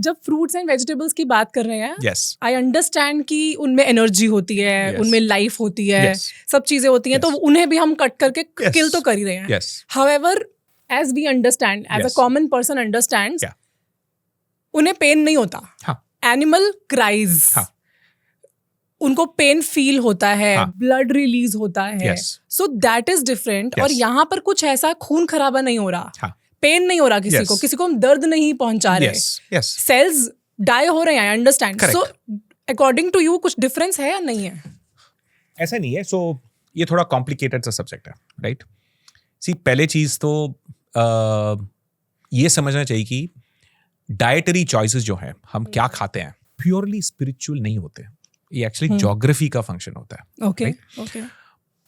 जब fruits and vegetables की बात कर रहे हैं, Yes. आई अंडरस्टैंड कि उनमें एनर्जी होती है, Yes. उनमें लाइफ होती है, Yes. सब चीजें होती हैं, Yes. तो उन्हें भी हम कट करके Yes. किल तो कर ही रहे हैं. Yes. However, as we understand, as a Yes. common person understands, Yeah. उन्हें पेन नहीं होता. हाँ. एनिमल क्राइज, हाँ. उनको पेन फील होता है, हाँ. ब्लड रिलीज होता है, Yes. So that is different. Yes. और यहाँ पर कुछ ऐसा खून खराबा नहीं हो रहा, हाँ. पेन नहीं हो रहा किसी Yes. को, किसी को हम दर्द नहीं पहुंचा रहे, Yes. Yes. सेल्स डाई हो रहे हैं, I understand. Correct. So according to you कुछ डिफरेंस है या नहीं है? ऐसा नहीं है. सो ये थोड़ा कॉम्प्लिकेटेड सा सब्जेक्ट है, राइट? सी, पहले चीज तो ये समझना चाहिए कि डाइटरी चॉइसेस जो है, हम क्या खाते हैं, प्योरली स्पिरिचुअल नहीं होते. ये एक्चुअली ज्योग्राफी का फंक्शन होता है. Okay okay.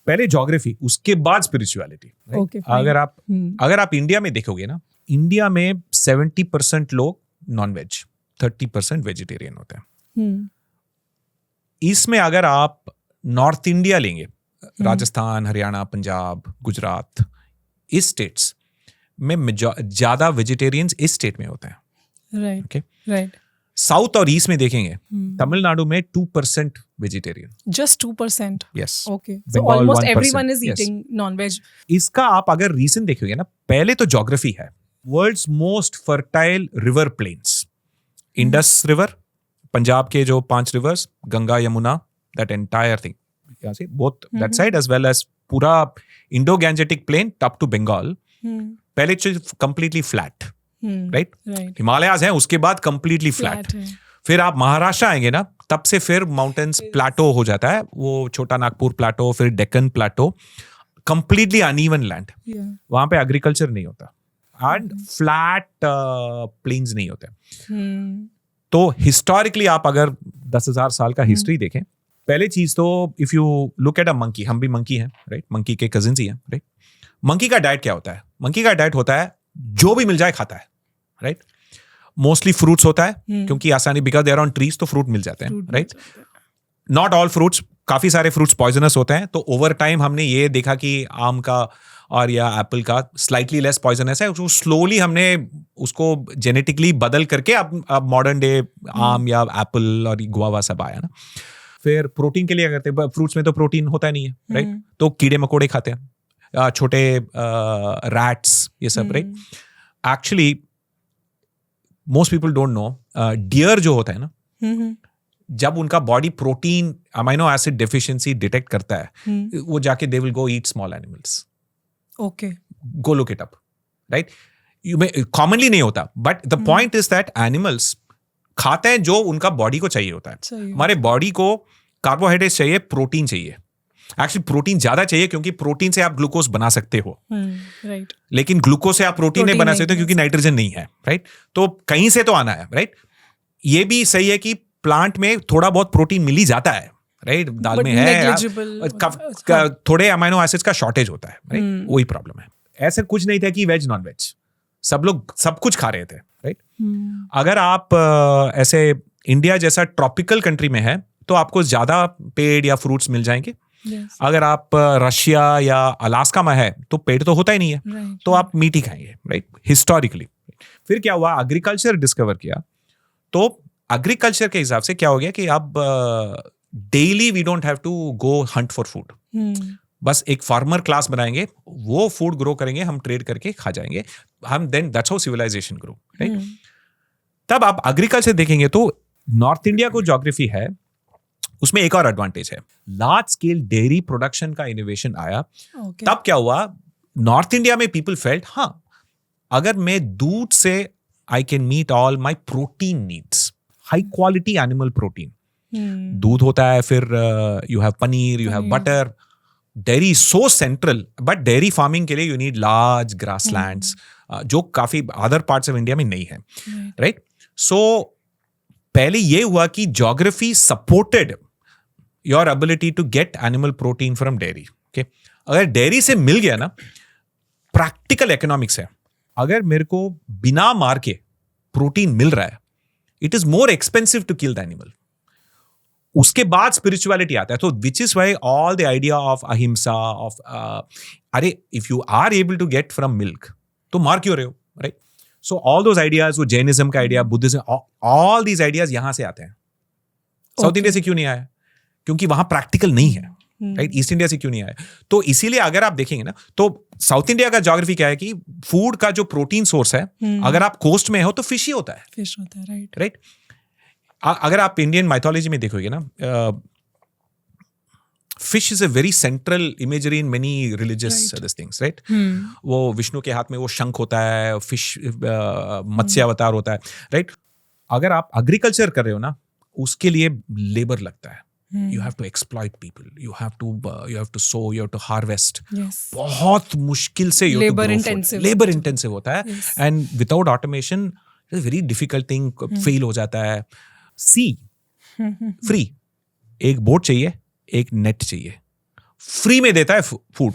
पहले ज्योग्राफी, उसके बाद स्पिरिचुअलिटी. Okay, अगर आप इंडिया में देखोगे ना, इंडिया में 70% लोग नॉन वेज, 30% वेजिटेरियन होते हैं. इसमें अगर आप नॉर्थ इंडिया लेंगे, राजस्थान, हरियाणा, पंजाब, गुजरात, इस स्टेट्स में ज्यादा वेजिटेरियंस इस स्टेट में होते हैं. Right Okay? राइट. साउथ और ईस्ट में देखेंगे, तमिलनाडु में 2% vegetarian. Just 2%. Yes. Okay. So Bengal, almost 1%. everyone is Yes. eating non-veg. इसका आप अगर रीजन देखोगे ना, पहले तो ज्योग्राफी है. World's most fertile river plains, Indus river, Punjab के जो 5 rivers, Ganga, Yamuna, that entire thing, यहाँ से both that side as well as पूरा Indo Gangetic plain up to Bengal. पहले चीज completely flat, right? Right. Himalayas हैं, उसके बाद कंप्लीटली फ्लैट. है. फिर आप महाराष्ट्र आएंगे ना, तब से फिर माउंटेन्स प्लाटो हो जाता है, वो छोटा नागपुर प्लाटो, फिर Deccan Plato, completely uneven land. Yeah. वहां पे एग्रीकल्चर नहीं होता एंड फ्लैट प्लेन्स नहीं होते. तो हिस्टोरिकली आप अगर 10,000 साल का हिस्ट्री देखें, पहले चीज तो if you look at a monkey, हम भी मंकी हैं, राइट? मंकी के कजिन्स ही हैं, राइट? मंकी का डाइट क्या होता है? मंकी का डाइट होता है जो भी मिल जाए खाता है, राइट? मोस्टली फ्रूट्स होता है, क्योंकि आसानी, because they are on trees, तो फ्रूट मिल जाते हैं, राइट? नॉट ऑल फ्रूट्स, काफी सारे फ्रूट्स पॉइजनस होते हैं. तो ओवर टाइम हमने ये देखा कि आम का और या एप्पल का स्लाइटली लेस पॉइजनस है. तो स्लोली हमने उसको जेनेटिकली बदल करके अब मॉडर्न डे आम या एप्पल और गुआवा सब आया ना. फिर प्रोटीन के लिए करते हैं, फ्रूट्स में तो प्रोटीन होता नहीं है, राइट? तो कीड़े मकोड़े खाते हैं, छोटे रैट्स, ये सब, right? Actually most people don't know, dear जो होता है ना, जब उनका body protein amino acid deficiency detect करता है, वो जाके they will go eat small animals. Okay. Go look it up, right? Commonly नहीं होता, but the point is that animals खाते हैं जो उनका बॉडी को चाहिए होता है. हमारे बॉडी को कार्बोहाइड्रेट चाहिए, प्रोटीन चाहिए. एक्चुअली प्रोटीन ज्यादा चाहिए, क्योंकि प्रोटीन से आप ग्लूकोज बना सकते हो, राइट? लेकिन ग्लूकोज से आप प्रोटीन नहीं बना सकते, क्योंकि नाइट्रोजन नहीं है, राइट? तो कहीं से तो आना है, राइट? ये भी सही है कि प्लांट में थोड़ा बहुत प्रोटीन मिल ही जाता है, राइट? दाल में है, थोड़े अमाइनो एसिड्स का शॉर्टेज होता है, राइट? वही प्रॉब्लम है. ऐसा कुछ नहीं था कि वेज नॉन वेज, सब लोग सब कुछ खा रहे थे, राइट? अगर आप ऐसे इंडिया जैसा ट्रॉपिकल कंट्री में है, तो आपको ज्यादा पेड़ या फ्रूट्स मिल जाएंगे. Yes. अगर आप रशिया या अलास्का में है, तो पेड़ तो होता ही नहीं है, right. तो आप मीट ही खाएंगे, राइट? हिस्टोरिकली. फिर क्या हुआ, एग्रीकल्चर डिस्कवर किया, तो एग्रीकल्चर के हिसाब से क्या हो गया कि अब daily we don't have to go hunt for food. बस एक फार्मर क्लास बनाएंगे, वो फूड ग्रो करेंगे, हम ट्रेड करके खा जाएंगे, हम then that's how civilization grow, right? तब आप एग्रीकल्चर देखेंगे तो नॉर्थ इंडिया को ज्योग्राफी है, उसमें एक और एडवांटेज है, लार्ज स्केल डेयरी प्रोडक्शन का इनोवेशन आया. तब क्या हुआ, नॉर्थ इंडिया में पीपल फेल्ट, हाँ, अगर मैं दूध से I can meet all my protein needs, high quality animal protein. दूध होता है, फिर you have paneer, you have butter. Dairy so central, but dairy farming के लिए यू नीड लार्ज ग्रासलैंड्स, जो काफी अदर पार्ट्स ऑफ इंडिया में नहीं है, राइट? सो पहले ये हुआ कि geography supported your ability to get animal protein from dairy. Okay, अगर डेयरी से मिल गया ना, प्रैक्टिकल इकोनॉमिक्स है, अगर मेरे को बिना मार के प्रोटीन मिल रहा है, it is more expensive to kill the animal. उसके बाद स्पिरिचुअलिटी आता है. तो which is why all the idea of ahimsa, of अरे if you are able to get from milk, तो मार क्यों रहे हो, right? So all those ideas, वो जैनिज्म का आइडिया, बुद्धिज्म, ऑल दीज आइडियाज यहाँ से आते हैं. साउथ इंडिया से क्यों नहीं आया? क्योंकि वहां प्रैक्टिकल नहीं है. राइट, ईस्ट इंडिया से क्यों नहीं आया? तो इसीलिए अगर आप देखेंगे ना, तो साउथ इंडिया का ज्योग्राफी क्या है कि फूड का जो प्रोटीन सोर्स है, अगर आप कोस्ट में हो तो फिश ही होता है. फिश होता है, राइट. राइट. अगर आप इंडियन माइथोलॉजी में देखोगे ना, fish is a very central imagery in many religious this things. Right. वो विष्णु के हाथ में वो शंख होता है, फिश मत्स्य अवतार होता है. राइट. अगर आप एग्रीकल्चर कर रहे हो ना, उसके लिए लेबर लगता है. You have to exploit people. You have to sow. You have to harvest. Yes. बहुत मुश्किल से you have to Labor grow food. intensive. Labor intensive होता है. Yes. And without automation, it's a very difficult thing. Fail हो जाता है. Sea, free. एक boat चाहिए, एक नेट चाहिए. फ्री में देता है food.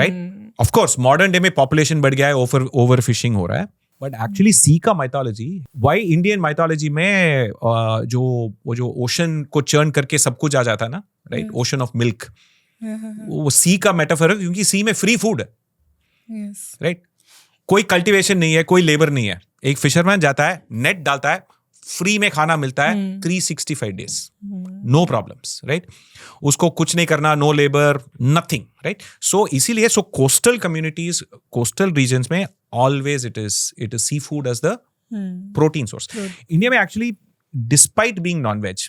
Right? Of course, modern day में population बढ़ गया है, over fishing हो रहा है. बट एक्चुअली सी का माइथोलॉजी, वाई इंडियन माइथोलॉजी में जो ओशन को चर्न करके सब कुछ आ जाता है ना, राइट, ओशन ऑफ मिल्क, वो सी का मेटाफर है, क्योंकि सी में फ्री फूड है. राइट. कोई कल्टीवेशन नहीं है, कोई लेबर नहीं है. एक फिशरमैन जाता है, नेट डालता है, फ्री में खाना मिलता है 365 डेज, नो प्रॉब्लम्स. राइट. उसको कुछ नहीं करना, नो लेबर, नथिंग. राइट. सो इसीलिए कोस्टल कम्युनिटीज, कोस्टल रीजन्स में always it is seafood as the protein source. India में actually, despite being non-veg,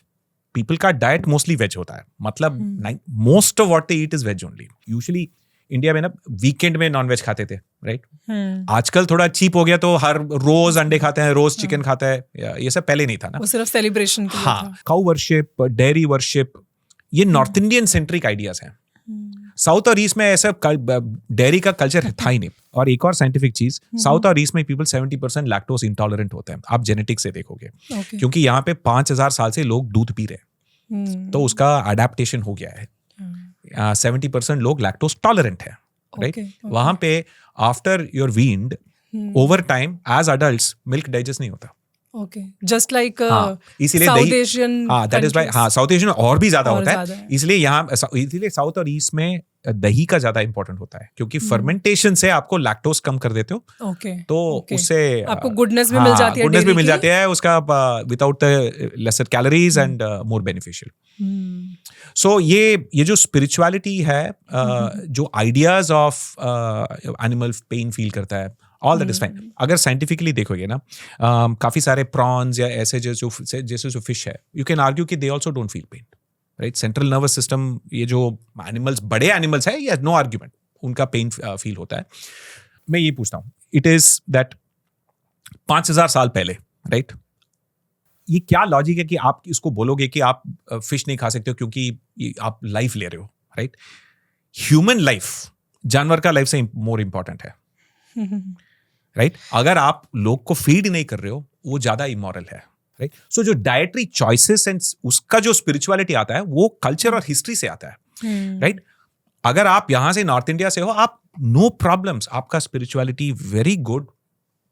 people का diet mostly veg होता है. मतलब most of what they eat is veg only. Usually India में ना weekend में non-veg खाते थे, right? आजकल थोड़ा cheap हो गया, तो हर रोज अंडे खाते हैं, रोज चिकन खाता है. ये सब पहले नहीं था ना. वो सिर्फ सेलिब्रेशन के लिए था. काउ वर्शिप, डेयरी वर्शिप, ये नॉर्थ इंडियन सेंट्रिक आइडियाज हैं. साउथ और ईस्ट में ऐसा डेयरी का कल्चर था ही नहीं. और एक और साइंटिफिक चीज, साउथ और ईस्ट में पीपल 70% लैक्टोज इंटॉलरेंट होते हैं. आप जेनेटिक्स से देखोगे, क्योंकि यहाँ पे 5000 साल से लोग दूध पी रहे हैं, तो उसका अडेप्टेशन हो गया है. 70% लोग लैक्टोज टॉलरेंट है. राइट. वहां पे after your weaned, over time as adults milk digest नहीं होता. Okay, just like इसीलिए South Asian that is why south Asian और भी ज्यादा होता है. इसलिए साउथ और ईस्ट में दही का ज्यादा इंपॉर्टेंट होता है, क्योंकि फर्मेंटेशन से आपको लैक्टोज कम कर देते हो. तो उससे आपको गुडनेस भी मिल जाती है. गुडनेस भी मिल जाती है उसका, without lesser calories and more beneficial. So ये जो स्पिरिचुअलिटी है, जो ideas of animal pain feel करता है, ऑल दैट इज फाइन. अगर साइंटिफिकली देखोगे ना, काफी सारे प्रॉन्स या ऐसे जैसे जो फिश है, यू कैन आर्ग्यू कि they also don't feel pain. Right. Central nervous system, ये जो एनिमल्स, बड़े एनिमल्स है, या नो आर्ग्यूमेंट, उनका पेन फील होता है. मैं ये पूछता हूँ, इट इज दैट 5000 साल पहले, राइट, ये क्या लॉजिक है कि आप इसको बोलोगे कि आप फिश नहीं खा सकते हो क्योंकि आप लाइफ ले रहे हो. राइट. ह्यूमन लाइफ जानवर का लाइफ से मोर इंपॉर्टेंट है. राइट. अगर आप लोग को फीड नहीं कर रहे हो, वो ज्यादा इमोरल है. राइट. सो जो डाइटरी चॉइसेस एंड उसका जो स्पिरिचुअलिटी आता है, वो कल्चर और हिस्ट्री से आता है. राइट. अगर आप यहां से नॉर्थ इंडिया से हो, आप नो प्रॉब्लम्स, आपका spirituality very good,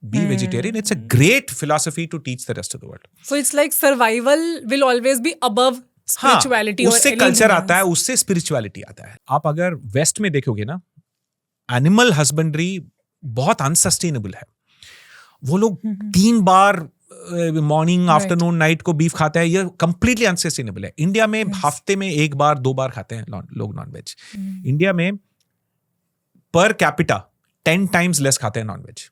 be vegetarian. It's a great philosophy to teach the rest of the world. So it's like survival will always be above spirituality. उससे कल्चर आता है, उससे स्पिरिचुअलिटी आता है. आप अगर वेस्ट में देखोगे ना, एनिमल हस्बेंड्री बहुत अनसस्टेनेबल है. वो लोग 3 बार मॉर्निंग, आफ्टरनून, नाइट को बीफ खाते हैं. ये कंप्लीटली अनसस्टेनेबल है. इंडिया में हफ्ते में 1 बार 2 बार खाते हैं लोग नॉनवेज. इंडिया में पर कैपिटा 10 टाइम्स लेस खाते हैं नॉनवेज.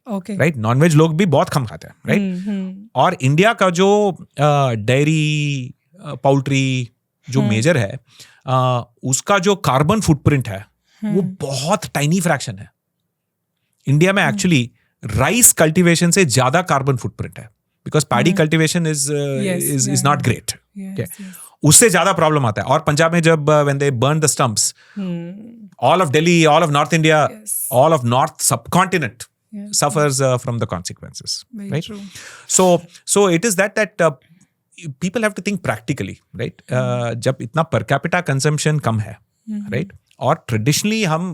राइट. नॉनवेज लोग भी बहुत कम खाते हैं. राइट. और इंडिया का जो डेयरी, पोल्ट्री जो मेजर है, उसका जो कार्बन फुटप्रिंट है, वो बहुत टाइनी फ्रैक्शन है. इंडिया में एक्चुअली राइस कल्टीवेशन से ज्यादा कार्बन फुटप्रिंट है, because paddy cultivation is not great. उससे ज्यादा प्रॉब्लम आता है. और पंजाब में जब when they burn the stumps, all of Delhi, all of north India, all of north subcontinent suffers from the consequences. Very right. True. So it is that people have to think practically, right. जब इतना per capita consumption कम है, right, और traditionally हम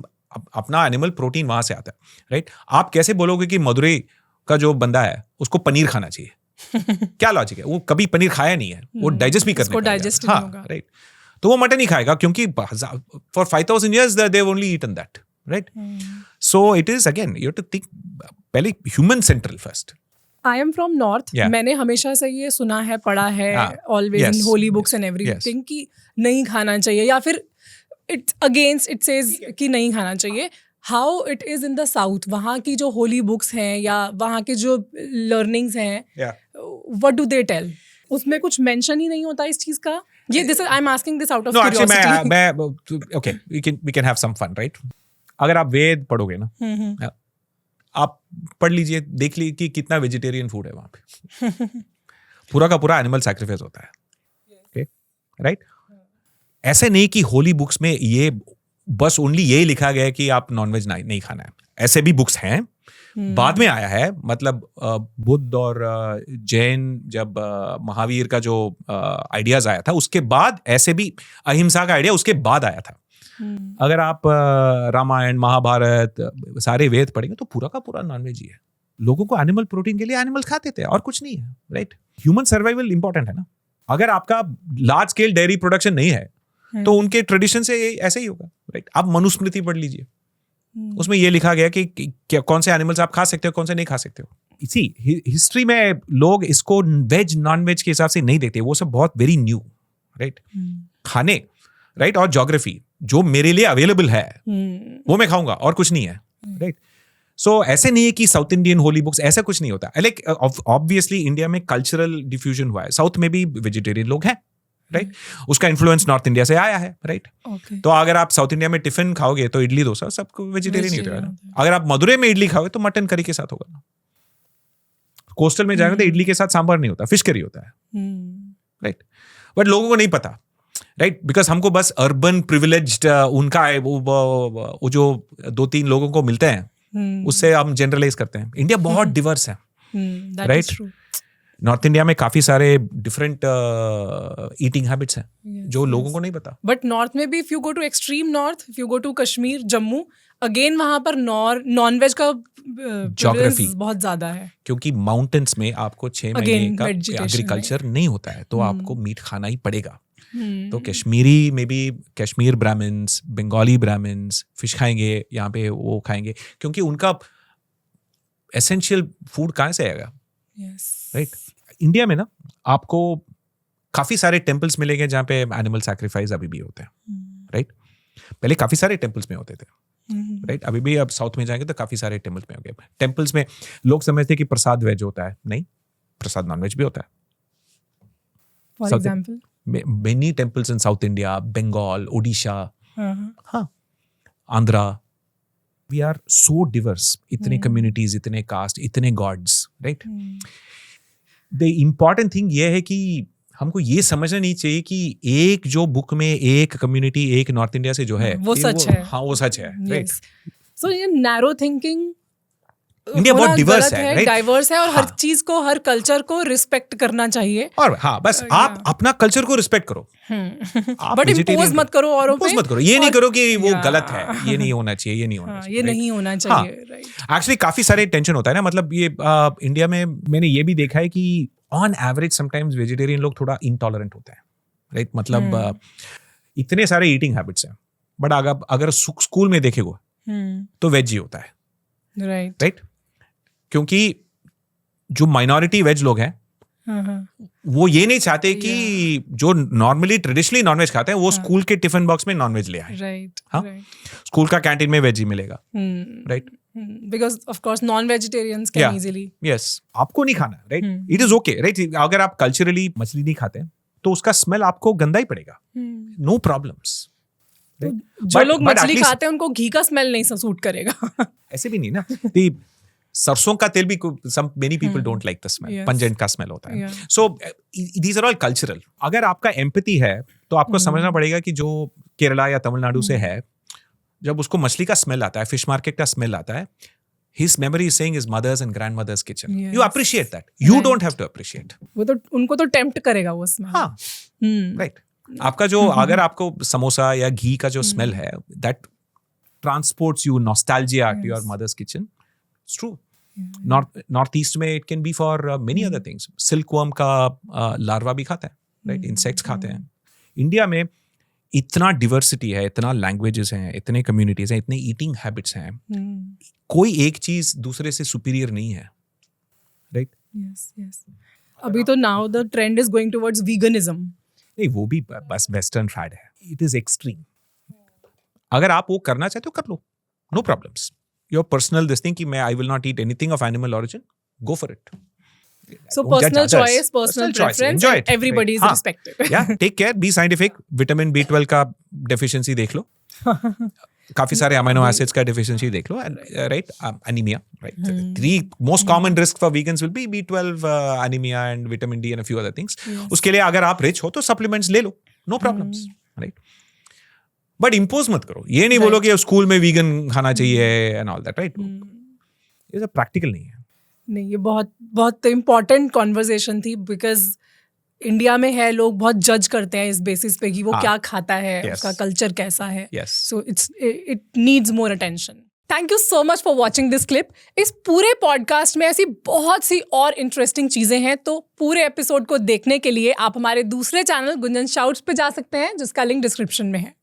अपना animal protein वहां से आता है. राइट. आप कैसे बोलोगे कि मदुरई का जो बंदा है उसको पनीर खाना चाहिए? क्या लॉजिक है? वो कभी पनीर खाया नहीं है, वो डाइजेस्ट भी करने डाइजेस्ट नहीं होगा. राइट. तो वो मटन ही खाएगा, क्योंकि for 5000 years they've only eaten that. Right. So it is, again, you have to think पहले human central first. I am from North. Yeah. मैंने हमेशा से ये सुना है, पढ़ा है, always Yes. in holy books and everything कि नहीं खाना चाहिए, या फिर it's against, it says कि नहीं खाना चाहिए. How it is in the South, वहाँ की जो holy books हैं या वहाँ के जो learnings हैं, Yeah. what do they tell? उसमें कुछ mention ही नहीं होता इस चीज का. ये this is, I'm asking this out of No, actually, curiosity. मैं okay, we can have some fun, right? अगर आप वेद पढ़ोगे ना, आप पढ़ लीजिए, देख लीजिए कि कितना वेजिटेरियन फूड है वहां पे. पूरा का पूरा एनिमल सैक्रिफाइस होता है. Okay, right? ऐसे नहीं कि होली बुक्स में ये बस ओनली यही लिखा गया है कि आप नॉनवेज नहीं खाना है. ऐसे भी बुक्स हैं, बाद में आया है. मतलब बुद्ध और जैन, जब महावीर का जो आइडियाज आया था, उसके बाद ऐसे भी अहिंसा का आइडिया उसके बाद आया था. अगर आप रामायण, महाभारत, सारे वेद पढ़ेंगे तो पूरा का पूरा नॉनवेज ही है. लोगों को एनिमल प्रोटीन के लिए एनिमल खाते थे और कुछ नहीं है, राइट? ह्यूमन सर्वाइवल इंपॉर्टेंट है ना. अगर आपका लार्ज स्केल डेयरी प्रोडक्शन नहीं है तो उनके ट्रेडिशन से ऐसे ही होगा, राइट? आप मनुस्मृति पढ़ लीजिए, उसमें ये लिखा गया कि कौन से एनिमल्स आप खा सकते हो, कौन से नहीं खा सकते हो. इसी हिस्ट्री में लोग इसको वेज नॉन वेज के हिसाब से नहीं देखते. वो सब बहुत वेरी न्यू, राइट? खाने, राइट? और ज्योग्राफी जो मेरे लिए अवेलेबल है वो मैं खाऊंगा और कुछ नहीं है, राइट? सो ऐसे नहीं है कि साउथ इंडियन होली बुक्स, ऐसा कुछ नहीं होता. लाइक ऑब्वियसली इंडिया में कल्चरल डिफ्यूजन हुआ है. साउथ में भी वेजिटेरियन लोग हैं, राइट? उसका इन्फ्लुएंस नॉर्थ इंडिया से आया है, राइट? तो अगर आप साउथ इंडिया में टिफिन खाओगे तो इडली डोसा सबको वेजिटेरियन ही होता है. अगर आप मदुरै में इडली खाओगे तो मटन करी के साथ होगा. कोस्टल में जाएंगे तो इडली के साथ सांभर नहीं होता, फिश करी होता है, राइट? बट लोगों को नहीं पता, राइट? बिकॉज हमको बस अर्बन प्रिविलेज्ड उनका वो जो 2-3 लोगों को मिलते हैं उससे हम जनरलाइज करते हैं. इंडिया बहुत डिवर्स है, राइट? नॉर्थ इंडिया में काफी सारे डिफरेंट ईटिंग हैबिट्स हैं जो लोगों को नहीं पता. बट नॉर्थ में भी, if you go to extreme north, if you go to Kashmir, Jammu, again वहां पर नॉन वेज का ज्योग्राफी बहुत ज्यादा है, क्योंकि माउंटेन्स में आपको 6 महीने का एग्रीकल्चर नहीं होता है, तो आपको मीट खाना ही पड़ेगा. तो कश्मीरी में भी कश्मीर ब्राह्मण्स, बंगाली ब्राह्मण्स फिश खाएंगे, यहाँ पे वो खाएंगे, क्योंकि उनका एसेंशियल फूड कहाँ से आएगा, राइट? इंडिया में ना आपको काफी सारे टेम्पल्स मिलेंगे जहाँ पे एनिमल सैक्रिफाइस अभी भी होते हैं, राइट? पहले काफी सारे टेम्पल्स में होते थे, राइट? अभी भी अब साउथ में जाएंगे तो काफी सारे टेम्पल्स में होंगे. टेम्पल्स में लोग समझते हैं कि प्रसाद वेज होता है, नहीं, प्रसाद नॉन वेज भी होता है. For example many temples in South India, Bengal, Odisha, Andhra. We are so diverse. इतने communities, इतने caste, इतने gods, right? The important thing ये है कि हमको ये समझना नहीं चाहिए कि एक जो बुक में एक कम्युनिटी, एक नॉर्थ इंडिया से जो है वो सच है. हाँ, वो सच है, राइट? सो ये नैरो थिंकिंग इंडिया बहुत डिवर्स है, राइट? डाइवर्स है और हर चीज को, हर कल्चर को रिस्पेक्ट करना चाहिए. और हाँ, बस आप अपना कल्चर को रिस्पेक्ट करो, बट इम्पोज मत करो औरों पे. मत करो, ये नहीं करो कि वो गलत है, ये नहीं होना चाहिए, ये नहीं होना चाहिए, ये नहीं होना चाहिए, राइट? एक्चुअली काफी सारे टेंशन होता है ना. मतलब ये इंडिया में मैंने ये भी देखा है कि ऑन एवरेज समटाइम्स वेजिटेरियन लोग थोड़ा इंटॉलरेंट होते हैं, राइट? मतलब इतने सारे ईटिंग हैबिट्स हैं, बट अगर स्कूल में देखेगा तो वेज ही होता है, राइट? क्योंकि जो माइनॉरिटी वेज लोग हैं वो ये नहीं चाहते कि जो नॉर्मली ट्रेडिशनली नॉनवेज खाते हैं वो स्कूल के टिफिन बॉक्स में नॉनवेज ले आए, राइट? हाँ, स्कूल का कैंटीन में वेज ही मिलेगा, right? Because of course non vegetarians can easily, yes, आपको नहीं खाना, right? It is okay, right? अगर आप कल्चरली मछली नहीं खाते तो उसका स्मेल आपको गंदा ही पड़ेगा, नो प्रॉब्लम्स. जो लोग मछली खाते हैं उनको घी का स्मेल नहीं सूट करेगा. ऐसे भी नहीं ना, सरसों का तेल भी many people don't like the smell, pungent का स्मेल होता है. So these are all cultural. अगर आपका एम्पैथी है तो आपको समझना पड़ेगा कि जो केरला या तमिलनाडु से है, जब उसको मछली का स्मेल आता है, फिश मार्केट का स्मेल आता है, his memory is saying his mother's and grandmother's kitchen. Yes. You appreciate that. You don't have to appreciate. वो तो उनको तो टेम्प्ट करेगा वो स्मेल. हाँ, राइट. आपका जो अगर आपको समोसा या घी का जो स्मेल है, that transports you nostalgia to your mother's kitchen. It's true. Northeast में it can be for many other things. Silkworm का लार्वा भी खाता है, right? Insects खाते हैं. इंडिया में इतना डिवर्सिटी है, इतना लैंग्वेजेस हैं, इतने कम्युनिटीज हैं, इतने ईटिंग हैबिट्स हैं, कोई एक चीज दूसरे से सुपीरियर नहीं है, राइट? Yes yes. अभी तो now the trend is going towards veganism. नहीं, वो भी बस वेस्टर्न फैड है, इट इज एक्सट्रीम। अगर आप वो करना चाहते हो कर लो, no problems, your personal this thing कि मैं I will not eat anything of animal origin, go for it. So Don't judge personal others. choice, personal choice, preference, enjoy and it, everybody is right? हाँ, respected. yeah, take care, be scientific. Vitamin B12 का deficiency देख लो, काफी सारे amino acids का deficiency देख लो, right? Anaemia, right? 3 most common risk for vegans will be B12, anemia and vitamin D and a few other things. उसके लिए अगर आप रिच हो तो सप्लीमेंट्स ले लो, no problems, right? But impose मत करो, ये नहीं बोलो कि स्कूल में वीगन खाना चाहिए एंड ऑल दैट, राइट? ये सब प्रैक्टिकल नहीं है। नहीं, ये बहुत बहुत इम्पोर्टेंट कॉन्वर्जेशन थी, बिकॉज इंडिया में है, लोग बहुत जज करते हैं इस बेसिस पे कि वो क्या खाता है, Yes. उसका कल्चर कैसा है। Yes. So it needs more attention. Thank you so much for watching this clip. इस पूरे पॉडकास्ट में ऐसी बहुत सी और इंटरेस्टिंग चीज़ें हैं, तो पूरे एपिसोड को देखने के लिए आप हमारे दूसरे चैनल गुंजन शाउट्स पे जा सकते हैं, जिसका लिंक डिस्क्रिप्शन में है।